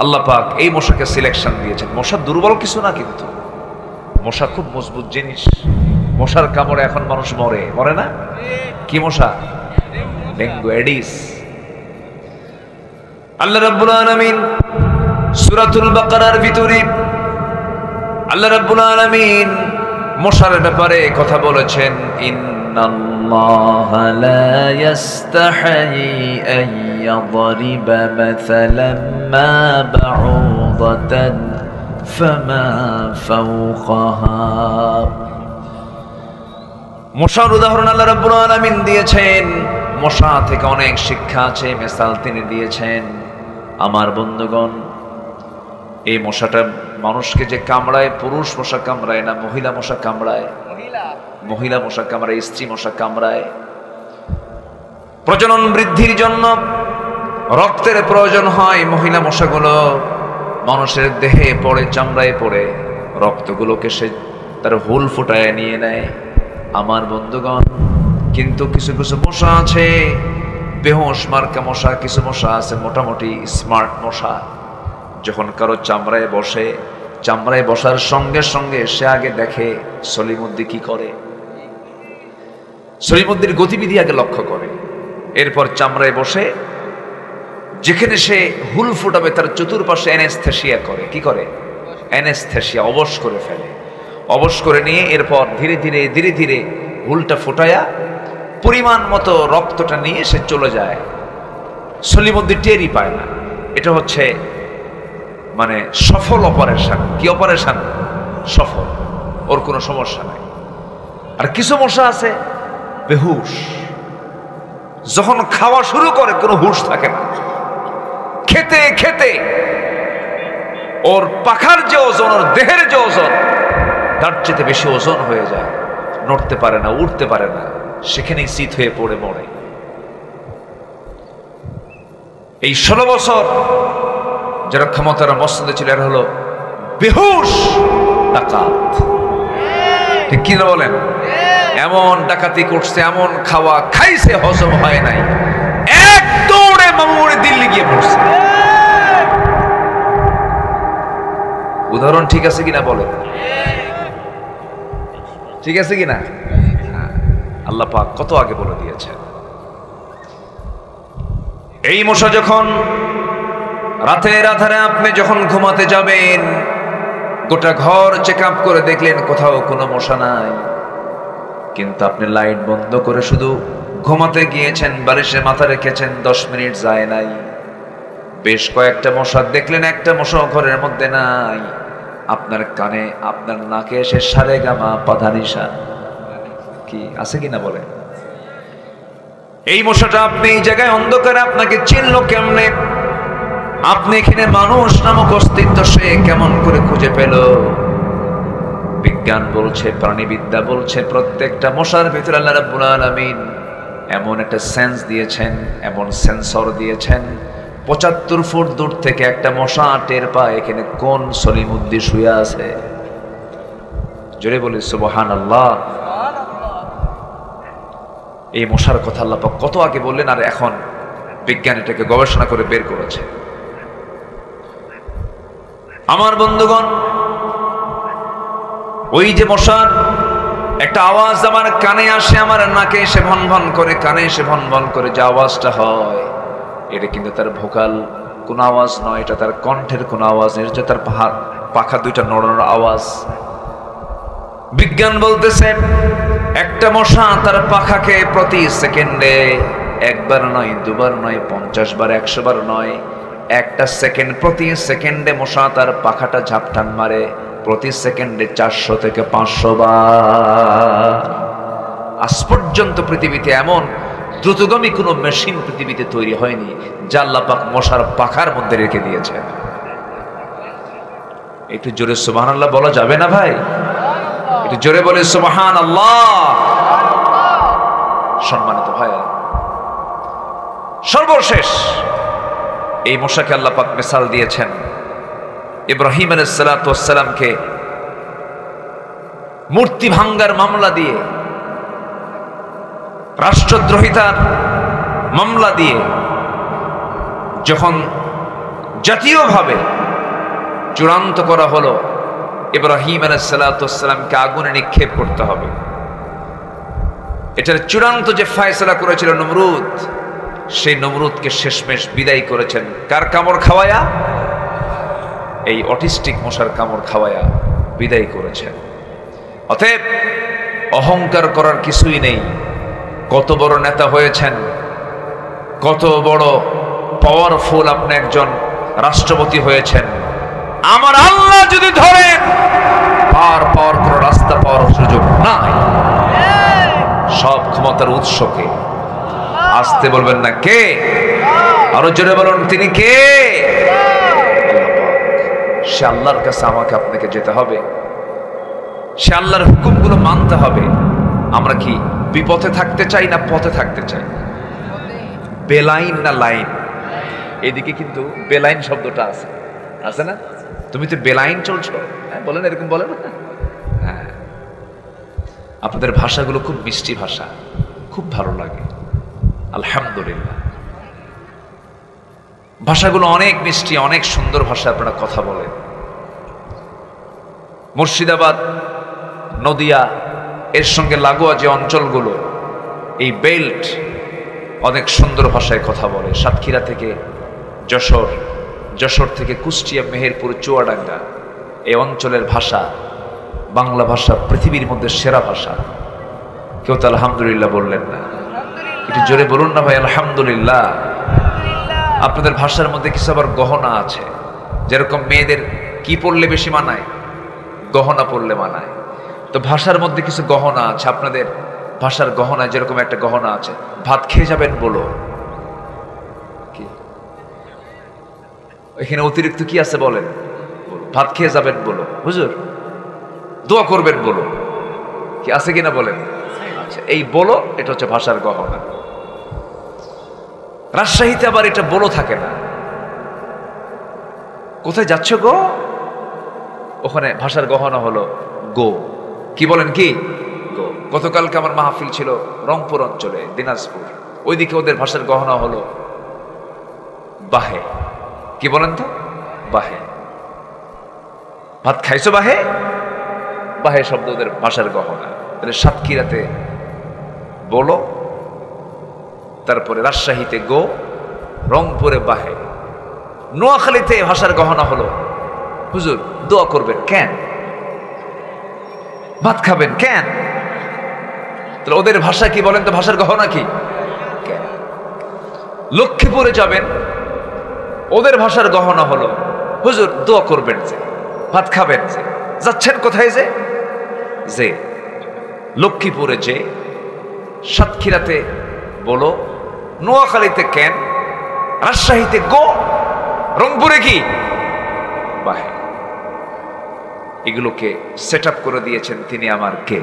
আল্লাহ পাক এই মশাকে সিলেকশন দিয়েছেন। মশা দুর্বল কিছু না, কিন্তু মশা খুব মজবুত জিনিস। মশার কামড়ে এখন মানুষ মরে, মরে না? কি মশা? Dengue, Aedes. আল্লাহ রাব্বুল আলামিন সূরাতুল বাকারার ভিতরে আল্লাহ রাব্বুল আলামিন মশার ব্যাপারে কথা বলেছেন, ইন্নাল্লাহা লা ইস্তাহি আন ইয়াদরিবা মাসালান মা বাউদাতান ফামা ফাওকাহা। মশার উদাহরণ আল্লাহ রাব্বুল আলামিন দিয়েছেন। মশা থেকে অনেক শিক্ষা আছে, মিসাল তিনি দিয়েছেন। আমার বন্ধুগণ, এই মশাটা মানুষকে যে কামড়ায়, পুরুষ মশা কামড়ায় না, মহিলা মশা কামড়ায়। মহিলা মশা কামড়ায়, স্ত্রী মশা কামড়ায়। প্রজনন বৃদ্ধির জন্য রক্তের প্রয়োজন হয়। মহিলা মশাগুলো মানুষের দেহে পড়ে, চামড়ায় পড়ে, রক্তগুলোকে সে তার হুল ফুটায় নিয়ে নেয়। আমার বন্ধুগণ, কিন্তু কিছু কিছু মশা আছে বেহুশ মার্কা মশা, কিছু মশা আছে মোটামুটি স্মার্ট মশা। যখন কারো চামড়ায় বসে, চামড়ায় বসার সঙ্গে সঙ্গে সে আগে দেখে সলিমুদ্দি কি করে, সলিমুদ্দির গতিবিধি আগে লক্ষ্য করে। এরপর চামড়ায় বসে যেখানে সে হুল ফুটাবে তার চতুর্পাশে অ্যানেস্থেসিয়া করে। কি করে? অ্যানেস্থেসিয়া, অবশ করে ফেলে। অবশ করে নিয়ে এরপর ধীরে ধীরে ধীরে ধীরে হুলটা ফুটায়া পরিমাণ মতো রক্তটা নিয়ে সে চলে যায়। সলিমুদ্দি টেরই পায় না। এটা হচ্ছে মানে সফল অপারেশন। কি অপারেশন? সফল, ওর কোনো সমস্যা নাই। আর কিছু মশা আছে বেহুশ, যখন খাওয়া শুরু করে কোনো হুঁশ থাকে না। খেতে খেতে ওর পাখার যে ওজন, ওর দেহের যে ওজন, তার চেয়ে বেশি ওজন হয়ে যায়। নড়তে পারে না, উঠতে পারে না, সেখানেই চিত হয়ে পড়ে মরে। এই 16 বছর যারা ক্ষমতার মসনদে ছিল, এরা হলো বেহুশ ডাকাত। ঠিক কিনা বলেন? এমন ডাকাতি করছে, এমন খাওয়া খাইছে, হজম হয় নাই, এক দৌড়ে মামুরে দিল্লি গিয়ে পড়ছে। উদাহরণ ঠিক আছে কিনা বলেন? ঠিক আছে কিনা? আল্লাহ পাক কত আগে বলে দিয়েছেন। এই মশা যখন রাতের আধারে আপনি যখন ঘুমাতে যাবেন, গোটা ঘর চেক আপ করে দেখলেন কোথাও কোনো মশা নাই, কিন্তু আপনি লাইট বন্ধ করে শুধু ঘুমাতে গিয়েছেন, বালিশে মাথা রেখেছেন, 10 মিনিট যায় নাই, বেশ কয়েকটা মশা দেখলেন, একটা মশা ঘরের মধ্যে নাই, আপনার কানে, আপনার নাকে এসে সারে গামা পাধানিসা কি আছে কিনা বলে? এই মশাটা আপনি এই জায়গায় অন্ধকারে আপনাকে চিনল কেমনে? আপনি এখানে মানুষ নামক অস্তিত্ব সে কেমন করে খুঁজে পেল? বিজ্ঞান বলছে, প্রাণীবিদ্যা বলছে, প্রত্যেকটা মশার ভিতরে আল্লাহ রাব্বুল আলামিন এমন একটা সেন্স দিয়েছেন, এমন সেন্সর দিয়েছেন, 75 ফুট দূর থেকে একটা মশা টের পায় এখানে কোন সলিমুদ্দি শুয়ে আছে। জোরে বলি সুবহানাল্লাহ। এই মশার কথা আল্লাহ পাক কত আগে বললেন, আর এখন বিজ্ঞান এটাকে গবেষণা করে বের করেছে। আমার বন্ধুগণ, ওই যে মশার একটা আওয়াজ আমার কানে আসে, আমার নাকে এসে ভন ভন করে, কানে এসে ভন ভন করে যে আওয়াজটা হয়, এটা কিন্তু তার ভোকাল কোন আওয়াজ নয়, এটা তার কণ্ঠের কোন আওয়াজ নেই, এটা তার পাখা দুইটা নড়ানোর আওয়াজ। বিজ্ঞান বলতেছে একটা মশা তার পাখাকে প্রতি সেকেন্ডে একবার নয়, দুবার নয়, 50 বার, 100 বার নয়, একটা সেকেন্ড, প্রতি সেকেন্ডে মশা তার পাখাটা ঝাপটান মারে, প্রতি সেকেন্ডে 400 থেকে 500 বার। আজ পর্যন্ত পৃথিবীতে এমন দ্রুতগামী কোনো মেশিন পৃথিবীতে তৈরি হয়নি যা আল্লাহ পাক মশার পাখার মধ্যে রেখে দিয়েছে। একটু জোরে সুবহানাল্লাহ বলা যাবে না ভাই? একটু জোরে বলে সুবহানাল্লাহ। সম্মানিত ভাই, সর্বশেষ এই মশাকে আল্লাহ পাক মিসাল দিয়েছেন ইব্রাহিম আলাইহিস সালাতু ওয়াস সালামকে মূর্তি ভাঙ্গার মামলা দিয়ে, রাষ্ট্রদ্রোহিতার মামলা দিয়ে যখন জাতীয়ভাবে চূড়ান্ত করা হলো ইব্রাহিম আলাইহিস সালামকে আগুনে নিক্ষেপ করতে হবে। এটার চূড়ান্ত যে ফয়সালা করেছিল নমরুদ, সেই নমরুদকে শেষমেশ বিদায় করেছেন কার কামড় খাওয়ায়া? এই অটিস্টিক মশার কামড় খাওয়ায়া বিদায় করেছেন। অতএব অহংকার করার কিছুই নেই। কত বড় নেতা হয়েছেন, কত বড় পাওয়ারফুল আপনি একজন রাষ্ট্রপতি হয়েছেন, আমার আল্লাহ যদি ধরেন পার পাওয়ার কোনো রাস্তা পাওয়ার সুযোগ নাই। সব ক্ষমতার উৎসকে আসতে বলবেন না কে? আরো জোরে বলুন তিনি কে? সে আল্লাহর কাছে আমাকে আপনাকে যেতে হবে, সে আল্লাহর হুকুমগুলো মানতে হবে। আমরা কি বিপথে থাকতে চাই না পথে থাকতে চাই? বেলাইন না লাইন? এদিকে কিন্তু বেলাইন শব্দটা আছে, আছে না? তুমি তো বেলাইন চলছো, হ্যাঁ বলেন, এরকম বলেন। হ্যাঁ, আপনাদের ভাষাগুলো খুব মিষ্টি ভাষা, খুব ভালো লাগে, আলহামদুলিল্লাহ। ভাষাগুলো অনেক মিষ্টি, অনেক সুন্দর ভাষা আপনারা কথা বলেন। মুর্শিদাবাদ, নদিয়া, এর সঙ্গে লাগোয়া যে অঞ্চলগুলো, এই বেল্ট অনেক সুন্দর ভাষায় কথা বলে। সাতক্ষীরা থেকে যশোর, যশোর থেকে কুষ্টিয়া, মেহেরপুর, চুয়াডাঙ্গা, এই অঞ্চলের ভাষা, বাংলা ভাষা পৃথিবীর মধ্যে সেরা ভাষা। কেউ তো আলহামদুলিল্লাহ বললেন না? একটু জোরে বলুন না ভাই আলহামদুলিল্লাহ। আপনাদের ভাষার মধ্যে কিছু আবার গহনা আছে, যেরকম মেয়েদের কি পড়লে বেশি মানায়? গহনা পড়লে মানায়। তো ভাষার মধ্যে কিছু গহনা আছে। আপনাদের ভাষার গহনা যেরকম একটা গহনা আছে, ভাত খেয়ে যাবেন বলো, কি এখানে অতিরিক্ত কি আছে বলেন? ভাত খেয়ে যাবেন বলো, হুজুর দোয়া করবেন বলো, কি আছে কিনা বলেন? আচ্ছা, এই বলো এটা হচ্ছে ভাষার গহনা। রাজশাহীতে আবার এটা বলো থাকে না। কোথায় যাচ্ছ গো? ওখানে ভাষার গহনা হলো গো। কি বলেন? কি গো। গতকালকে আমার মাহফিল ছিল রংপুর অঞ্চলে, দিনাজপুর, ওইদিকে ওদের ভাষার গহনা হলো বাহে। কি বলেন তো? বাহে। ভাত খাইছো বাহে? বাহে শব্দ ওদের ভাষার গহনা। সাতক্ষীরাতে বলো, তারপরে রাজশাহীতে গো, রংপুরে বাহে। নোয়াখালীতে ভাষার গহনা হলো হুজুর দোয়া করবেন কেন? ভাত খাবেন কেন? তাহলে ওদের ভাষা কি বলেন তো? ভাষার গহনা কি? কেন? লক্ষ্মীপুরে যাবেন, ওদের ভাষার গহনা হলো হুজুর দোয়া করবেন যে, ভাত খাবেন যে। যাচ্ছেন কোথায়? যে যে লক্ষ্মীপুরে যে, সাতক্ষীরাতে বলো, নোয়াখালীতে কেন, রাজশাহীতে গো, রংপুরে কি বাহে। এগুলোকে সেট আপ করে দিয়েছেন তিনি আমার কে?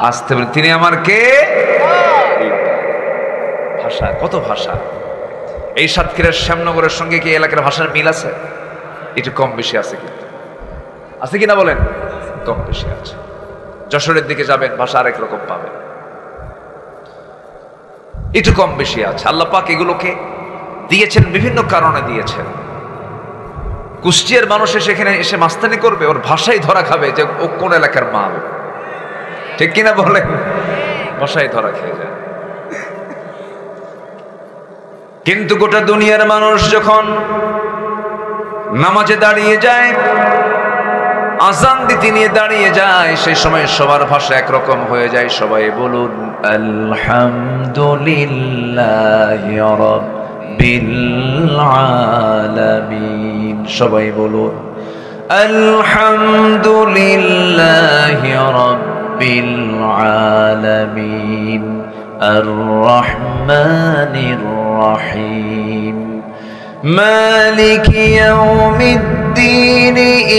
আসতে বলেন তিনি আমার কে? ভাষা, কত ভাষা। এই সাতক্ষীরার শ্যামনগরের সঙ্গে কি এলাকার ভাষার মিল আছে? একটু কম বেশি আছে, কিন্তু আছে কিনা বলেন? কম বেশি আছে। যশোরের দিকে যাবেন, ভাষা আরেক রকম পাবেন, একটু কম বেশি আছে। আল্লাহ পাক এগুলোকে দিয়েছেন, বিভিন্ন কারণে দিয়েছেন। কুষ্টিয়ার মানুষ সেখানে এসে মাস্তানি করবে, ওর ভাষাই ধরা খাবে যে ও কোন এলাকার মাল, ঠিক কিনা বলেন? ভাষাই ধরা খেয়ে যায়। কিন্তু গোটা দুনিয়ার মানুষ যখন নামাজে দাঁড়িয়ে যায়, আযান দিতে নিয়ে দাঁড়িয়ে যায়, সেই সময় সবার ভাষা একরকম হয়ে যায়। সবাই বলুন আলহামদুলিল্লাহি রাব্বিল আলামিন। সবাই বলুন আলহামদুলিল্লাহি রাব্বিল আলামিন আর রহমানির রহিম مالك يوم الدين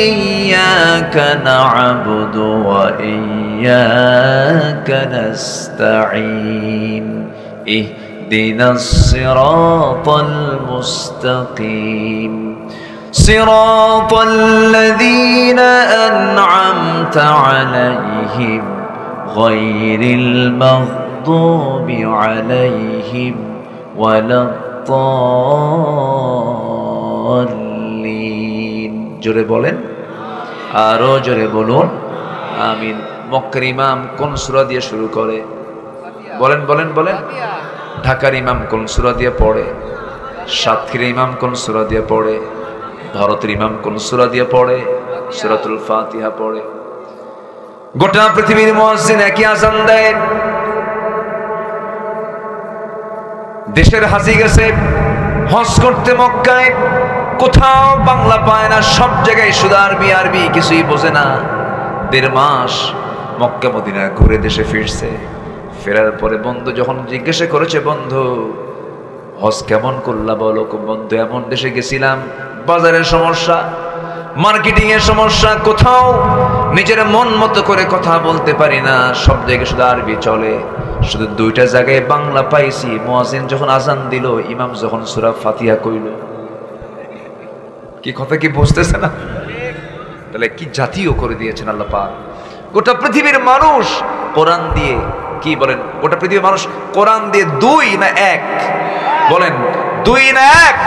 إياك نعبد وإياك نستعين اهدنا الصراط المستقيم صراط الذين أنعمت عليهم غير المغضوب عليهم ولا الضالين الضالين জোরে বলেন, আরো জোরে বলুন আমিন। মক্কার ইমাম কোন সূরা দিয়ে শুরু করে? বলেন বলেন বলেন। ঢাকার ইমাম কোন সূরা দিয়ে পড়ে? সাতক্ষীরা ইমাম কোন সূরা দিয়ে পড়ে? ভারতের ইমাম কোন সূরা দিয়ে পড়ে? সূরাতুল ফাতিহা পড়ে। গোটা পৃথিবীর মুয়াজ্জিন একই আযান দেয়। দেশের হাজি গেছে হজ করতে মক্কায়, কোথাও বাংলা পায় না, সব জায়গায় শুধু আরবি আরবি, কিছুই বোঝে না। 1.5 মাস মক্কা মদিনা ঘুরে দেশে ফিরছে। ফেরার পরে বন্ধু যখন জিজ্ঞাসা করেছে, বন্ধু হজ কেমন করলা বলো? বন্ধু এমন দেশে গেছিলাম, বাজারের সমস্যা, মার্কেটিং এর সমস্যা, কোথাও নিজের মন মতো করে কথা বলতে পারি না, সব জায়গায় শুধু আরবি চলে, শুধু 2টা জায়গায় বাংলা পাইছি। মুয়াজ্জিন যখন আজান দিল, ইমাম যখন সূরা ফাতিহা কইল। কি কথা কি বুঝতেছে না? তাহলে কি জাতীয় করে দিয়েছেন আল্লাহ পাক। গোটা পৃথিবীর মানুষ কোরআন দিয়ে, কি বলেন, গোটা পৃথিবীর মানুষ কোরআন দিয়ে 2 না 1? বলেন 2 না 1?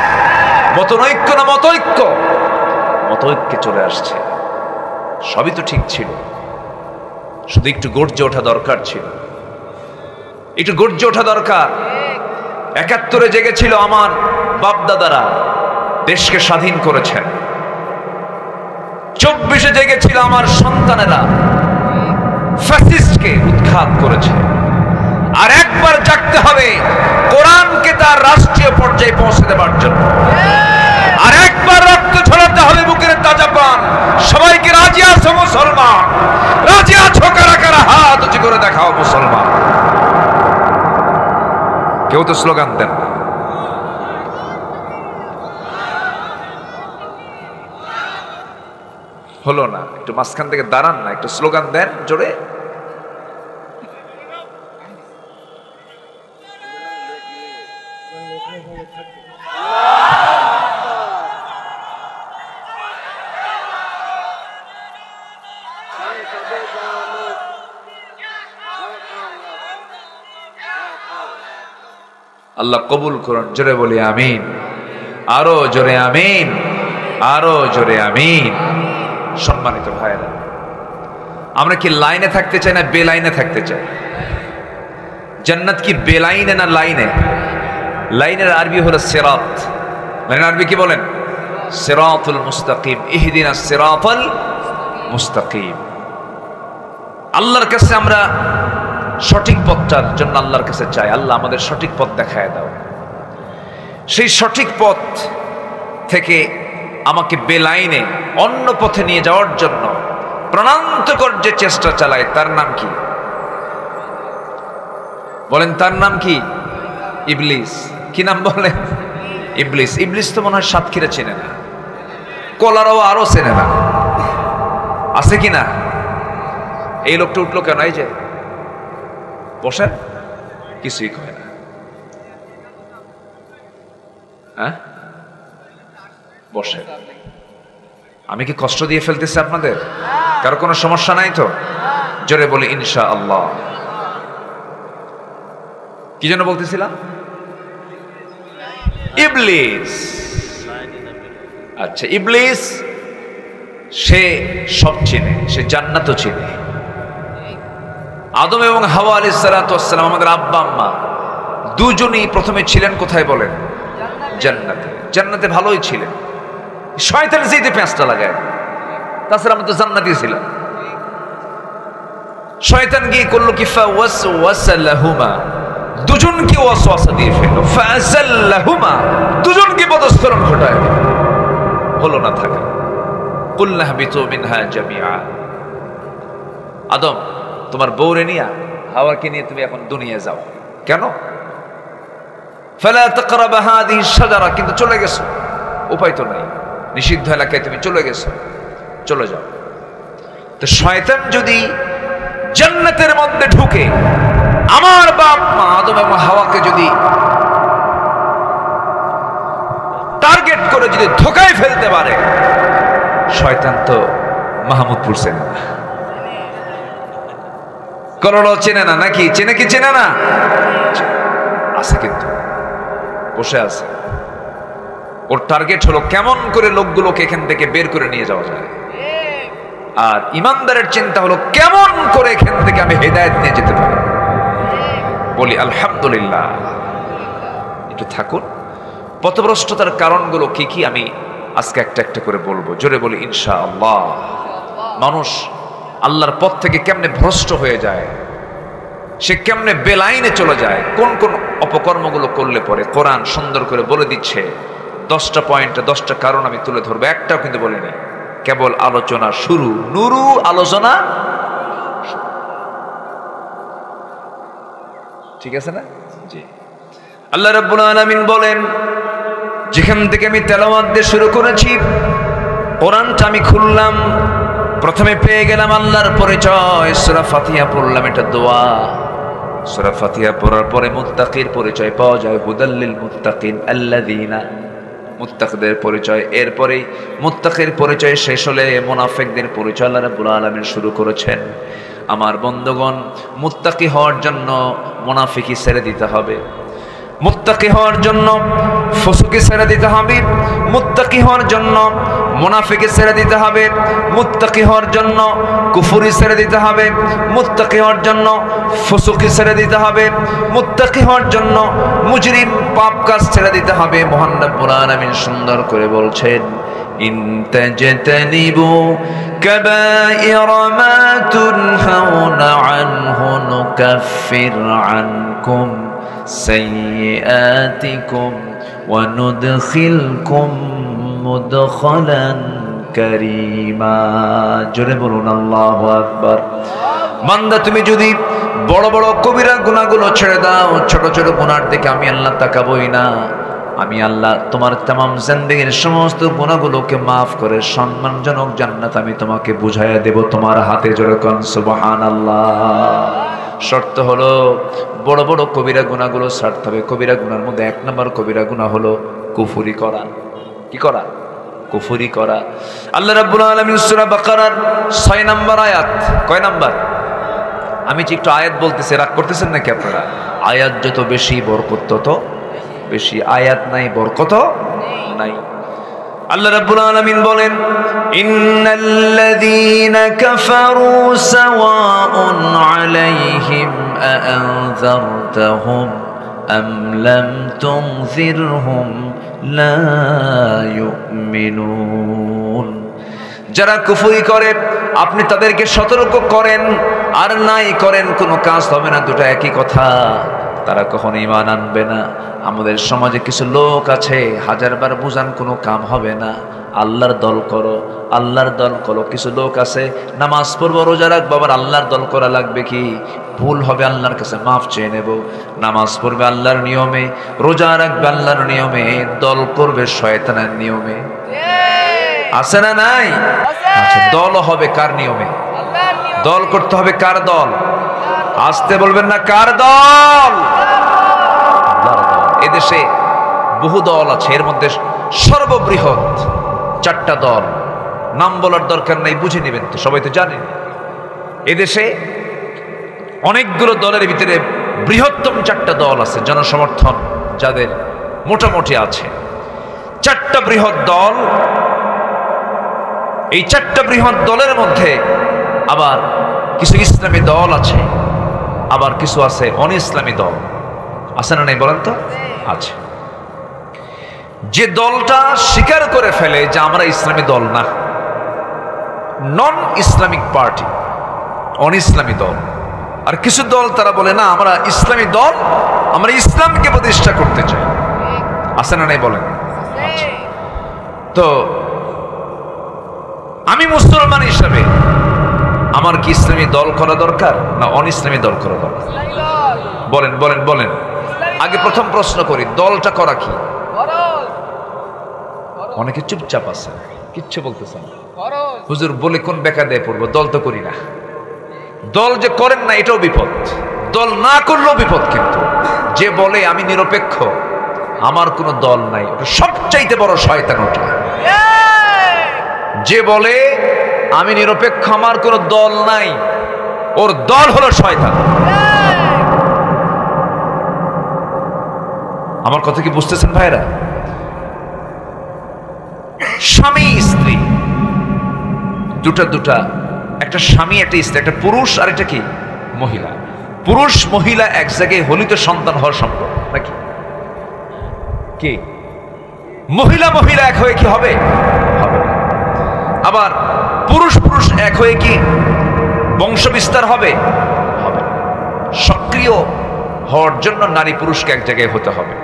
মতনৈক্য না মতৈক্য? মতৈক্যে চলে আসছে। সবই তো ঠিক ছিল, শুধু একটু গর্জে ওঠা দরকার ছিল, একটু গর্জে ওঠা দরকার। 71-এ জেগেছিল আমার বাপদাদারা, দেশকে স্বাধীন করেছেন। 24-এ জেগেছিল আমার সন্তানেরা, ফ্যাসিস্টকে উৎখাত করেছে। আর একবার জাগতে হবে কোরআনকে তার রাষ্ট্রীয় পর্যায়ে পৌঁছে দেবার জন্য। আর একবার রক্ত ঝরাতে হবে বুকের তাজা প্রাণ। সবাইকে রাজি আছো মুসলমান? রাজি আছো কারা কারা? হাত উঁচু করে দেখাও মুসলমান। কেউ তো স্লোগান দেন না। হলো না, একটু মাঝখান থেকে দাঁড়ান না, একটু স্লোগান দেন জোরে। আল্লাহ কবুল করুন, জোরে বলি আমিন। আরো জোরে আমিন, আরো জোরে আমিন। সম্মানিত ভাইরা, আমরা কি লাইনে থাকতে চাই না বেলাইনে থাকতে চাই? জান্নাত কি বেলাইনে না লাইনে? লাইনের আরবি হলো সিরাত। লাইনের আরবি কি বলেন? সিরাতুল মুস্তাকিম। ইহদিনাস সিরাতাল মুস্তাকিম। আল্লাহর কাছে আমরা সঠিক পথটার জন্য আল্লাহর কাছে চাই, আল্লাহ আমাদের সঠিক পথ দেখায় দাও। সেই সঠিক পথ থেকে আমাকে বেলাইনে অন্য পথে নিয়ে যাওয়ার জন্য প্রাণান্তকর যে চেষ্টা চালায়, তার নাম কি? বলেন, তার নাম কি? ইবলিস। কি নাম বলেন? ইবলিস। ইবলিস তো মনে হয় সাতক্ষীরা চেনে না, কলারাও আরো চেনে না, আছে কি না? এই লোকটা উঠলো কেন? এই যে বসেন, কিছুই কয় না। হ্যাঁ, বসেন। আমি কি কষ্ট দিয়ে ফেলতেছি আপনাদের? কারো কোনো সমস্যা নাই তো? জোরে বলি ইনশাআল্লাহ। কি জন্য বলতেছিলাম? ইবলিস। আচ্ছা, ইবলিস সে সব চিনে, সে জান্নাতও চিনে। আদম এবং হাওয়া আলাইহিস সালাতু ওয়াস সালাম, আমাদের আব্বা আম্মা, দুজনেই প্রথমে ছিলেন কোথায় বলেন? জান্নাতে। জান্নাতে ভালোই ছিলেন। শয়তান যেতে পেঁচটা লাগায়, তাছাড়া আমরা তো জান্নাতি ছিলাম। শয়তান গিয়ে করলো কি? ফাওয়াসওয়াসা লাহুমা, দুজনকে ওয়াসওয়াসা দিয়ে ফেললো। ফাযাল্লাহুমা, দুজনকে পদস্খলন ঘটায়। হলো না থাকা। কুলনা হাবিতু মিনহা জামিআ। আদম, তোমার বউরে নিয়া, হাওয়াকে নিয়ে তুমি এখন দুনিয়া যাও। কেন? ফালা তাকরাবা হাযিহি শাজারা, কিন্তু চলে গেছো, উপায় তো নাই, নিষিদ্ধ এলাকায় তুমি চলে গেছো, চলে যাও। তো শয়তান যদি জান্নাতের মধ্যে ঢুকে আমার বাপ মা আদম এবং হাওয়াকে যদি টার্গেট করে যদি ধোকায় ফেলতে পারে, শয়তান তো মাহমুদপুর চেনে না, করলো চেনে না, নাকি চেনে? কি চেনে না? আছে, কিন্তু বসে আছে। ওর টার্গেট হলো কেমন করে লোকগুলোকে এখান থেকে বের করে নিয়ে যাওয়া যায়। আর ইমানদারের চিন্তা হলো কেমন করে এখান থেকে আমি হেদায়েত নিয়ে যেতে পারি। বলি আলহামদুলিল্লাহ। একটু থাকুন। পথভ্রষ্টতার কারণগুলো কি কি আমি আজকে একটা একটা করে বলবো। জোরে বলি ইনশাআল্লাহ। মানুষ আল্লাহর পথ থেকে কেমনে ভ্রষ্ট হয়ে যায়, সে কেমনে বেলাইনে চলে যায়, কোন কোন অপকর্মগুলো করলে পরে কোরআন সুন্দর করে বলে দিচ্ছে। 10টা পয়েন্টে 10টা কারণ আমি তুলে ধরবো, একটাও কিন্তু বলিনি, কেবল আলোচনা শুরু, নুরু আলোচনা। ঠিক আছে না? জি। আল্লাহ রাব্বুল আলামিন বলেন, যেখান থেকে আমি তেলাওয়াত দিয়ে শুরু করেছি, কোরআনটা আমি খুললাম, প্রথমে পেয়ে গেলাম আল্লাহর পরিচয়। সূরা ফাতিহা পড়লাম, এটা দোয়া। সূরা ফাতিহা পড়ার পরে মুত্তাকির পরিচয় পাওয়া যায়, হুদাল্লিল মুত্তাকিন আল্লাযীনা, মুত্তাকিদের পরিচয়। এরপরে মুত্তাকির পরিচয় শেষ হলে মুনাফিকদের পরিচয় আল্লাহ রাব্বুল আলামিন শুরু করেছেন। আমার বন্ধুগণ, মুত্তাকি হওয়ার জন্য মুনাফিকি ছেড়ে দিতে হবে, মুত্তাকি হওয়ার জন্য ফুসুকি ছেড়ে দিতে হবে, মুত্তাকি হওয়ার জন্য মুনাফিকি ছেড়ে দিতে হবে, মুত্তাকি হওয়ার জন্য কুফরি ছেড়ে দিতে হবে, মুত্তাকি হওয়ার জন্য ফুসুকি ছেড়ে দিতে হবে, মুত্তাকি হওয়ার জন্য মুজরিম পাপ কাজ ছেড়ে দিতে হবে। মহান রব্বুল আলামিন সুন্দর করে বলছেন, ইন তাজতানিবু কাবাইরা মা তুনহাউনা আনহু নুকাফির আনকুম সাইয়্যাতিকুম ওয়া নুদখিলকুম মুদখালান কারীমা। জোরে বলুন আল্লাহু আকবার। বান্দা, তুমি যদি বড় বড় কবিরা গুনাহগুলো ছেড়ে দাও, ছোট ছোট গুনার দিকে আমি আল্লাহ তাকাবই না। আমি আল্লাহ তোমার तमाम জিন্দেগীর সমস্ত গুনাহগুলোকে মাফ করে সম্মানজনক জান্নাত আমি তোমাকে বুঝাইয়া দেব তোমার হাতে। জোরে কোন সুবহানাল্লাহ। শর্ত হলো বড় বড় কবিরা গুনাহগুলো ছাড়তে হবে। কবিরা গুনার মধ্যে 1 নম্বর কবিরা গুনাহ হলো কুফরি করা। কি করা? কুফরি করা। আল্লাহ রাব্বুল আলামিন সূরা বাকারার 6 নম্বর আয়াত। কয় নাম্বার? আমি যে একটু আয়াত বলতেছি, রাগ করতেছেন নাকি আপনারা? আয়াত যত বেশি বরকত তত বেশি, আয়াত নাই বরকত নাই। আল্লাহ রাব্বুল আলামিন বলেন, ইন্নাল্লাযীনা কাফারু সাওয়াউন আলাইহিম আআনযারতাহুম আম লাম তুনযিরহুম লা ইউমিনুন। যারা কুফরি করে আপনি তাদেরকে সতর্ক করেন আর নাই করেন, কোনো কাজ হবে না, দুটো একই কথা। তারা কখনো ঈমান আনবে না। আমাদের সমাজে কিছু লোক আছে, হাজারবার বুঝান কোনো কাম হবে না। আল্লাহর দল করো, আল্লাহর দল করো। কিছু লোক আছে নামাজ পড়বো, রোজা রাখবো, আবার আল্লাহর দল করা লাগবে কি? ভুল হবে আল্লাহর কাছে মাফ চেয়ে নেব। নামাজ পড়বে আল্লাহর নিয়মে, রোজা রাখবে আল্লাহর নিয়মে, দল করবে শয়তানের নিয়মে। আছে না নাই? আচ্ছা, দল হবে কার নিয়মে? দল করতে হবে কার দল? আসতে বলবেন না, কার দল? এদেশে বহু দল আছে, এর মধ্যে সর্ববৃহৎ 4টা দল। নাম বলার দরকার নাই, বুঝে নেবেন তো, সবাই তো জানেন। এদেশে অনেকগুলো দলের ভিতরে বৃহত্তম 4টা দল আছে, জনসমর্থন যাদের মোটামুটি আছে। 4টা বৃহৎ দল। এই 4টা বৃহৎ দলের মধ্যে আবার কিছু ইসলামী দল আছে, আবার কিছু আছে অন ইসলামী দল। আছে না নাই বলেন তো? আছে। যে দলটা স্বীকার করে ফেলে যে আমরা ইসলামী দল না, নন ইসলামিক পার্টি, অন ইসলামী দল। আর কিছু দল তারা বলে না, আমরা ইসলামী দল, আমরা ইসলামকে প্রতিষ্ঠা করতে চাই। আছে না নাই বলেন? আচ্ছা, তো আমি মুসলমান হিসাবে আমার কি ইসলামী দল করা দরকার না অন ইসলামী দল করা দরকার? বলেন বলেন বলেন। আগে প্রথম প্রশ্ন করি, দলটা করা কি? অনেকে চুপচাপ আছে, কিচ্ছু বলতেছে না। হুজুর বলে কোন বেকা দিয়ে পড়বো? দল তো করি না। দল যে করেন না এটাও বিপদ, দল না করলেও বিপদ। কিন্তু যে বলে আমি নিরপেক্ষ, আমার কোনো দল নাই, ওটা সবচাইতে বড় শয়তান। ওটা যে বলে আমি নিরপেক্ষ, আমার কোনো দল নাই, ওর দল হলো শয়তান। আমার কথা কি বুঝতেছেন ভাইরা? স্বামী স্ত্রী দুটা, একটা স্বামী একটা স্ত্রী, একটা পুরুষ আর একটা কি মহিলা। পুরুষ মহিলা এক জায়গায় হলি তো সন্তান হওয়ার সম্ভব নাকি? কি মহিলা মহিলা এক হয়ে কি হবে? হবে না। আবার পুরুষ পুরুষ এক হয়ে কি বংশ বিস্তার হবে? হবে না। সক্রিয় হওয়ার জন্য নারী পুরুষকে এক জায়গায় হতে হবে।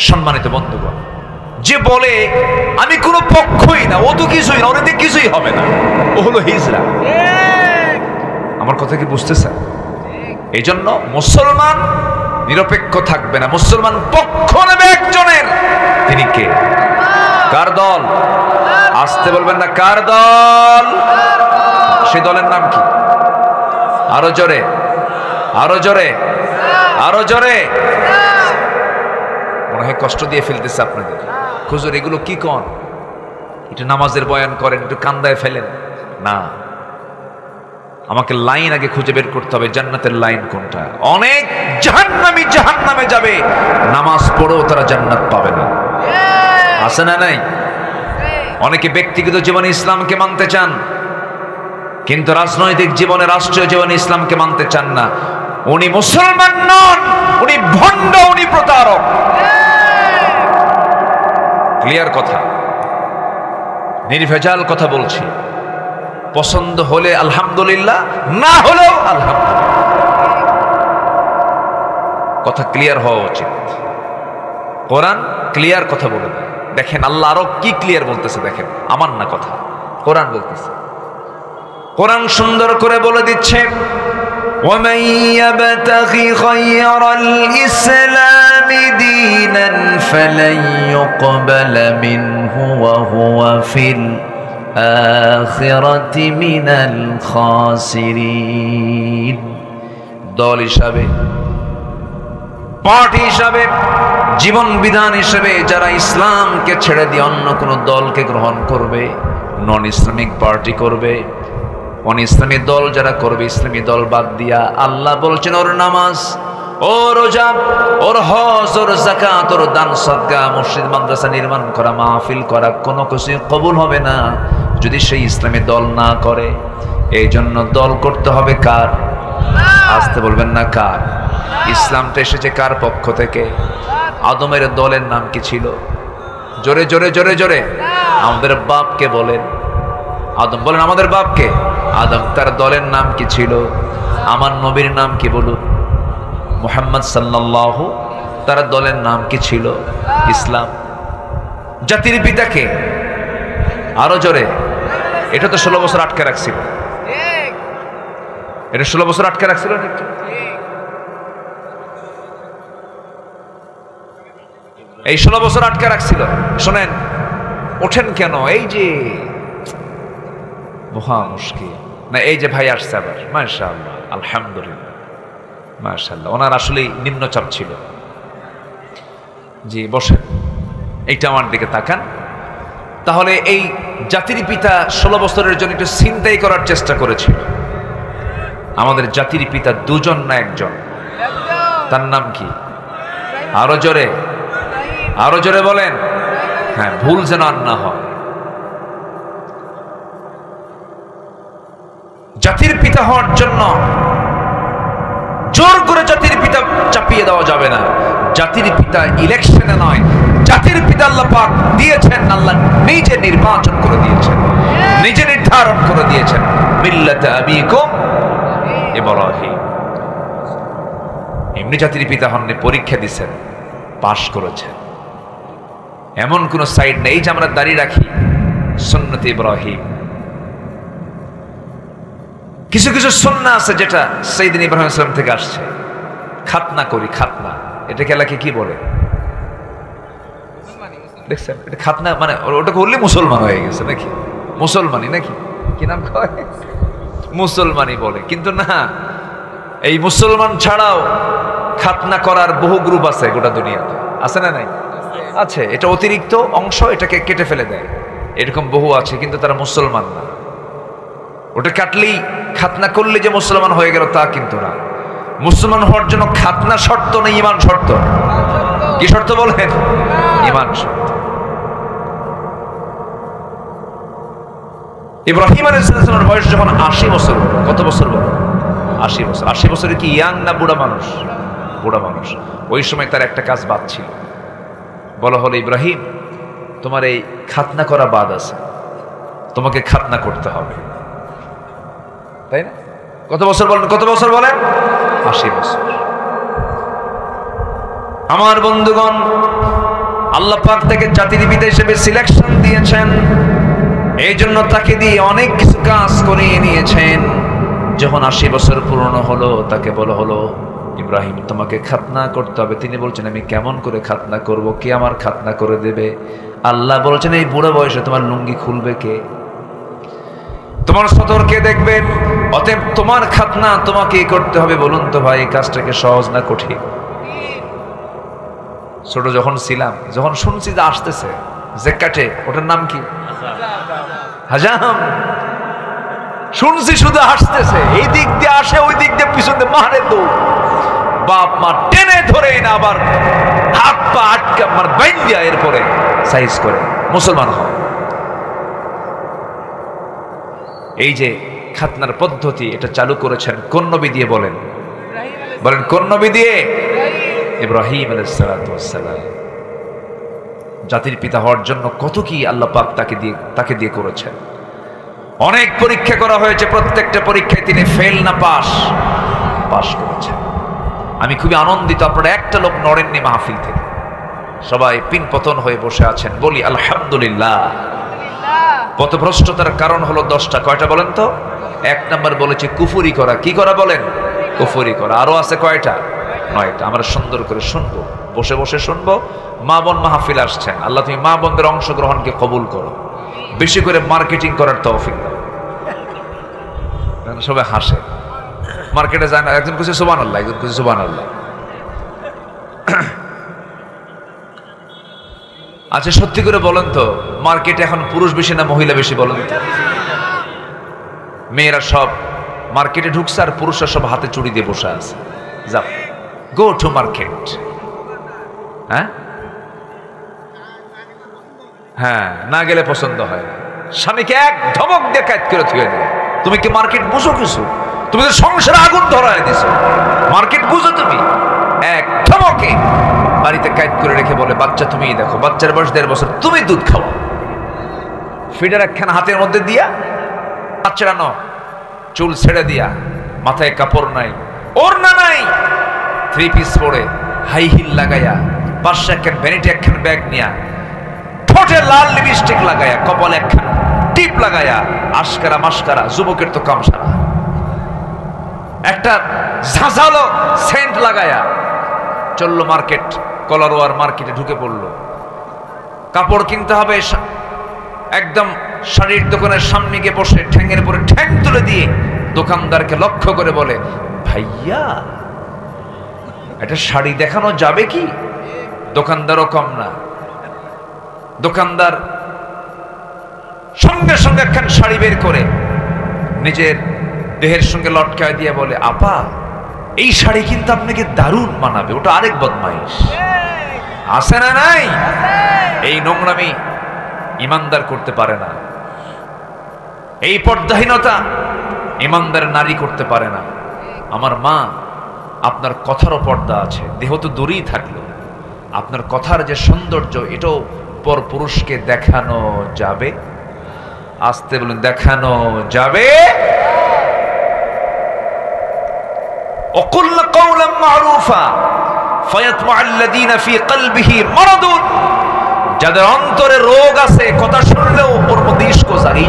সম্মানিত বন্ধুগণ, যে বলে আমি কোনো পক্ষই না, ও তো কিছুই না, ওর দিকে কিছুই হবে না, ও হলো হিজড়া। আমার কথা কি বুঝতেছেন? এই জন্য মুসলমান নিরপেক্ষ থাকবে না, মুসলমান পক্ষ নেবে একজনের। তিনি কে? কার দল? আসতে বলবেন না, কার দল? সেই দলের নাম কি? আরো জোরে, আরো জোরে, আরো জোরে। মনে হয় কষ্ট দিয়ে ফেলতেছে আপনাদের। হুজুর এগুলো কি কন? একটু নামাজের বয়ান করেন, একটু কান্দায় ফেলেন না। আমাকে লাইন আগে খুঁজে বের করতে হবে, জান্নাতের লাইন কোনটা। অনেক জাহান্নামী জাহান্নামে যাবে, নামাজ পড়েও তারা জান্নাত পাবে না। আছে না নাই? অনেকে ব্যক্তিগত জীবনে ইসলামকে মানতে চান, কিন্তু রাজনৈতিক জীবনে, রাষ্ট্রীয় জীবনে ইসলামকে মানতে চান না। উনি মুসলমান নন, উনি ভণ্ড, উনি প্রতারক। ক্লিয়ার কথা, নির্ভেজাল কথা বলছি। পছন্দ হলে আলহামদুলিল্লাহ, না হলেও আলহামদুলিল্লাহ। কথা ক্লিয়ার হওয়া উচিত। কোরআন ক্লিয়ার কথা বলে দেয়। দেখেন আল্লাহ আরো কি ক্লিয়ার বলতেছে, দেখেন, আমার না কথা, কোরআন বলতেছে। কোরআন সুন্দর করে বলে দিচ্ছে, وَمَن يَبْتَغِ غَيْرَ الْإِسْلَامِ دِينًا فَلَن يُقْبَلَ مِنْهُ وَهُوَ فِي الْآخِرَةِ مِنَ الْخَاسِرِينَ। দল হিসাবে, পার্টি হিসাবে, জীবন বিধান হিসেবে যারা ইসলামকে ছেড়ে দিয়ে অন্য কোনো দলকে গ্রহণ করবে, নন ইসলামিক পার্টি করবে, অন ইসলামী দল যারা করবে, ইসলামী দল বাদ দিয়া, আল্লাহ বলছেন ওর নামাজ, ওর রোজা, ওর হজ, ওর যাকাত, ওর দান সদকা, মসজিদ মাদ্রাসা নির্মাণ করা, মাহফিল করা, কোনো কিছু কবুল হবে না যদি সেই ইসলামী দল না করে। এই জন্য দল করতে হবে কার? আসতে বলবেন না, কার? ইসলামটা এসেছে কার পক্ষ থেকে? আদমের দলের নাম কি ছিল? জোরে জোরে জোরে জোরে আমাদের বাপকে বলেন। আদম বলেন আমাদের বাপকে। আদম, তার দলের নাম কি ছিল? আমার নবীর নাম কি বলুন? মুহাম্মদ সাল্লাল্লাহু, তার দলের নাম কি ছিল? ইসলাম। জাতির পিতাকে আরো জোরে, এটা তো 16 বছর আটকে রাখছিল, এটা 16 বছর আটকে রাখছিল। এই 16 বছর আটকে রাখছিল। শোনেন, ওঠেন কেন? এই যে মহা মুশকিল না, এই যে ভাই আসছে আবার, মাশাআল্লাহ, আলহামদুলিল্লাহ, মাশাআল্লাহ। ওনার আসলেই নিম্নচাপ ছিল। জি বসেন, এইটা আমার দিকে তাকান। তাহলে এই জাতির পিতা 16 বছরের জন্য একটু ছিনতাই করার চেষ্টা করেছিল। আমাদের জাতির পিতা দুজন না একজন? তার নাম কি? আরো জোরে, আরো জোরে বলেন। হ্যাঁ, ভুল যেন আর না হয়। জাতির পিতা হওয়ার জন্য জোর করে জাতির পিতা চাপিয়ে দেওয়া যাবে না। জাতির পিতা ইলেকশনে নয়, জাতির পিতা আল্লাহ পাক দিয়েছেন, আল্লাহ নিজে নির্বাচন করে দিয়েছেন, নিজে নির্ধারণ করে দিয়েছেন, মিল্লাতে আবিকুম ইব্রাহিম। এমনি জাতির পিতা হননি, পরীক্ষা দিয়েছেন, পাশ করেছেন। এমন কোন সাইড নেই যে আমরা দাঁড়িয়ে রাখি সুন্নতে ইব্রাহিম। কিছু কিছু সুন্নাহ আছে যেটা সাইয়েদনা ইব্রাহিম আলাইহিস সালাম থেকে আসছে। খাতনা করি, খাতনা, এটাকে এলাকে কি বলে দেখছেন? এটা খাতনা মানে ওটা করলে মুসলমান হয়ে গেছে নাকি? মুসলমানি নাকি? কি নাম কয়? মুসলমানি বলে। কিন্তু না, এই মুসলমান ছাড়াও খাতনা করার বহু গ্রুপ আছে গোটা দুনিয়াতে, আছে না নাই? আছে। এটা অতিরিক্ত অংশ, এটাকে কেটে ফেলে দেয়, এরকম বহু আছে, কিন্তু তারা মুসলমান না। ওটা কাটলেই, খাতনা করলে যে মুসলমান হয়ে গেল তা কিন্তু না। মুসলমান হওয়ার জন্য খাতনা শর্ত না, ঈমান শর্ত। কি শর্ত বলেন? ঈমান শর্ত। ইব্রাহিম আলাইহিস সালামের বয়স যখন 80 বছর হলো, কত বছর হলো? 80 বছর। 80 বছরে কি ইয়াং না বুড়া মানুষ? বুড়া মানুষ। ওই সময় তার একটা কাজ বাদ ছিল, বলা হলো ইব্রাহিম তোমার এই খাতনা করা বাদ আছে, তোমাকে খাতনা করতে হবে, তাই না? কত বছর বলেন? কত বছর বলেন? 80 বছর। আমার বন্ধুগণ, আল্লাহ পাক তাকে জাতির পিতা হিসেবে সিলেকশন দিয়েছেন, এই জন্য তাকে দিয়ে অনেক কিছু কাজ করিয়ে নিয়েছেন। যখন 80 বছর পূর্ণ হলো, তাকে বলা হলো ইব্রাহিম তোমাকে খাতনা করতে হবে। তিনি বলছেন আমি কেমন করে খাতনা করব? কে আমার খাতনা করে দেবে? আল্লাহ বলছেন এই বুড়ো বয়সে তোমার লুঙ্গি খুলবে কে? তোমার সতর কে দেখবে? অতএব তোমার খাতনা তোমাকে করতে হবে। বলুন তো ভাই, এই কাজটাকে সহজ না কঠিন? ছোট যখন ছিলাম, যখন শুনছি যে আসতেছে যে কাটে, ওটার নাম কি? হাজাম। শুনছি শুধু আসতেছে, এই দিক দিয়ে আসে, ওই দিক দিয়ে পিছন দিয়ে মারে দৌড়, বাপ মা টেনে ধরে না, আবার হাত পা আটকে আমার বাইন দিয়া এরপরে সাইজ করে মুসলমান হয়। এই যে খাতনার পদ্ধতি, এটা চালু করেছেন কোন নবী দিয়ে? বলেন বলেন কোন নবী দিয়ে? ইব্রাহিম আলাইহিস সালাতু ওয়াস সালাম। জাতির পিতা হওয়ার জন্য কত কি আল্লাহ পাক তাকে দিয়ে করেছেন। অনেক পরীক্ষা করা হয়েছে, প্রত্যেকটা পরীক্ষায় তিনি ফেল না পাস করেছেন। আমি খুবই আনন্দিত, আপনারা একটা লোক নড়েননি মাহফিল থেকে, সবাই পিনপতন হয়ে বসে আছেন। বলি আলহামদুলিল্লাহ। পথভ্রষ্টতার কারণ হলো 10টা। কয়টা বলেন তো? 1 নাম্বার বলেছে কুফরি করা। কি করা বলেন? কুফরি করা। আরো আছে কয়টা? 9টা। আমরা সুন্দর করে শুনবো, বসে বসে শুনবো। মা বোন মাহফিল আসছেন, আল্লাহ তুমি মা বোনদের অংশগ্রহণকে কবুল করো, বেশি করে মার্কেটিং করার তৌফিক দাও। সবাই হাসে, মার্কেটে যায় না, একজন খুশি সুবহানাল্লাহ, একজন খুশি সুবহানাল্লাহ। আচ্ছা সত্যি করে বলেন তো, মার্কেটে এখন পুরুষ বেশি না মহিলা বেশি বলেন তো? মেয়েরা সব মার্কেটে ঢুকছে আর পুরুষরা সব হাতে চুড়ি দিয়ে বসে আছে। যাও, গো টু মার্কেট। হ্যাঁ হ্যাঁ, না গেলে পছন্দ হয় না। স্বামীকে এক ধমক দিয়ে কাজ করে থুয়ে দেবে। তুমি কি মার্কেট বুঝো কিছু? তুমি তো সংসারে আগুন ধরায় দিছো, মার্কেট বুঝো তুমি? এক ধমকে বাড়িতে কাজ করে রেখে বলে বাচ্চা তুমিই দেখো, বাচ্চার বয়স 1.5 বছর, তুমি দুধ খাও। ফিডার একখানা হাতের মধ্যে দিয়া, বাচ্চারা চুল ছেড়ে দিয়া, মাথায় কাপড় নাই, ওড়না নাই, 3 পিস পরে, হাই হিল লাগাইয়া, পাশে একখান ভ্যানিটি একখান ব্যাগ নিয়া, ঠোঁটে লাল লিপস্টিক লাগায়া, কপালে একখান টিপ লাগায়া, আশকারা মাস্কারা, যুবকের তো কাম সারা, একটা ঝাঁঝালো সেন্ট লাগায়া চললো মার্কেট। কলারোয়ার মার্কেটে ঢুকে পড়লো। কাপড় কিনতে হবে, একদম শাড়ির দোকানের সামনে গিয়ে বসে ঠ্যাঙের উপরে ঠ্যাং তুলে দিয়ে দোকানদারকে লক্ষ্য করে বলে, ভাইয়া একটা শাড়ি দেখানো যাবে কি? দোকানদারও কম না, দোকানদার সঙ্গে সঙ্গে একখান শাড়ি বের করে নিজের দেহের সঙ্গে লটকায় দিয়ে বলে, আপা এই শাড়ি কিন্তু আপনাকে দারুণ মানাবে। ওটা আরেক বদমাইশ আছে না নাই? এই নোংরামি ইমানদার করতে পারে না, এই পর্দাহীনতা ইমানদার নারী করতে পারে না। আমার মা, আপনার কথারও পর্দা আছে, দেহ তো দূরেই থাকলো, আপনার কথার যে সৌন্দর্য, এটাও পর পুরুষকে দেখানো যাবে। আসতে বলুন, দেখানো যাবে। وقلنا قولا معروفا فيطمع الذين في قلبه مرض। যাদের অন্তরে রোগ আছে, কথা শুনলেও ওর মধ্যে ইশক জাগে,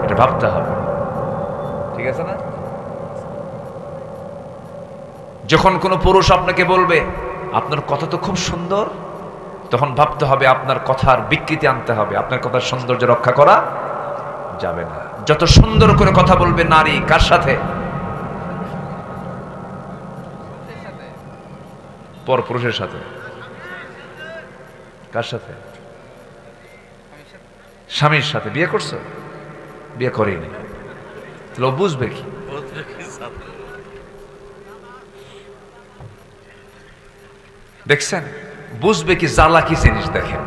এটা ভাবতে হবে, ঠিক আছে না? যখন কোনো পুরুষ আপনাকে বলবে আপনার কথা তো খুব সুন্দর, তখন ভাবতে হবে আপনার কথার বিকৃতি আনতে হবে, আপনার কথার সৌন্দর্য রক্ষা করা যাবে না। যত সুন্দর করে কথা বলবে নারী, কার সাথে? পর পুরুষের সাথে। কার সাথে? স্বামীর সাথে। বিয়ে করছো? বিয়ে করেনি, তাহলে ও বুঝবে কি? দেখছেন, বুঝবে কি জ্বালা কি জিনিস? দেখেন,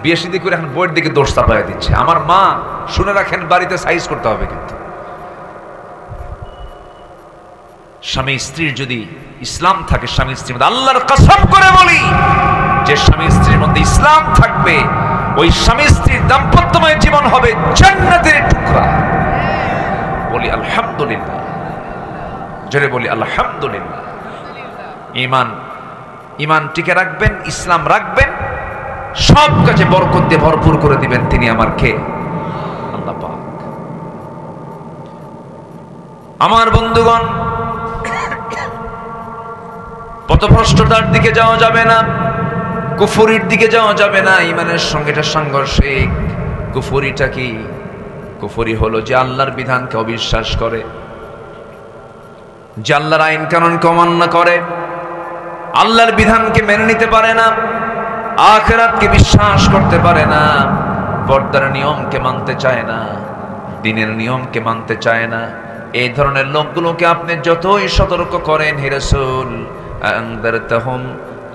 বিয়ে শাদী করে এখন বইয়ের দিকে দোষ চাপায় দিচ্ছে। আমার মা শুনে রাখেন, বাড়িতে সাইজ করতে হবে কিন্তু। স্বামী স্ত্রীর যদি ইসলাম থাকে, স্বামী স্ত্রীর মধ্যে, আল্লাহর কসম করে বলি, যে স্বামী স্ত্রীর মধ্যে ইসলাম থাকবে, ওই স্বামী স্ত্রীর দাম্পত্যময় জীবন হবে জান্নাতের টুকরা। বলি আলহামদুলিল্লাহ, জোরে বলি আলহামদুলিল্লাহ। ইমান টিকে রাখবেন, ইসলাম রাখবেন, সব কাজে বরকত দিয়ে ভরপুর করে দিবেন তিনি আমার কে? আল্লাহ পাক। আমার বন্ধুগণ, পথভ্রষ্টতার দিকে যাওয়া যাবে না, কুফরির দিকে যাওয়া যাবে না। ইমানের সঙ্গে এটা সাংঘর্ষিক। কুফরিটা কি? কুফরি হলো যে আল্লাহর বিধানকে অবিশ্বাস করে, যে আল্লাহর আইন কানুনকে অমান্য করে, আল্লাহর বিধানকে মেনে নিতে পারে না, আখিরাতকে বিশ্বাস করতে পারে না, পর্দার নিয়মকে মানতে চায় না, দ্বীনের নিয়মকে মানতে চায় না। এই ধরনের লোকগুলোকে আপনি যতই সতর্ক করেন, হে রাসূল, আনযারতাহুম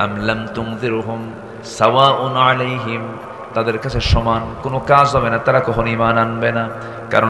আম লাম তুনযিরহুম সাওয়াউন আলাইহিম, তাদের কাছে সমান কোনো কাজ হবে না, তারা কখনো ঈমান আনবে না। কারণ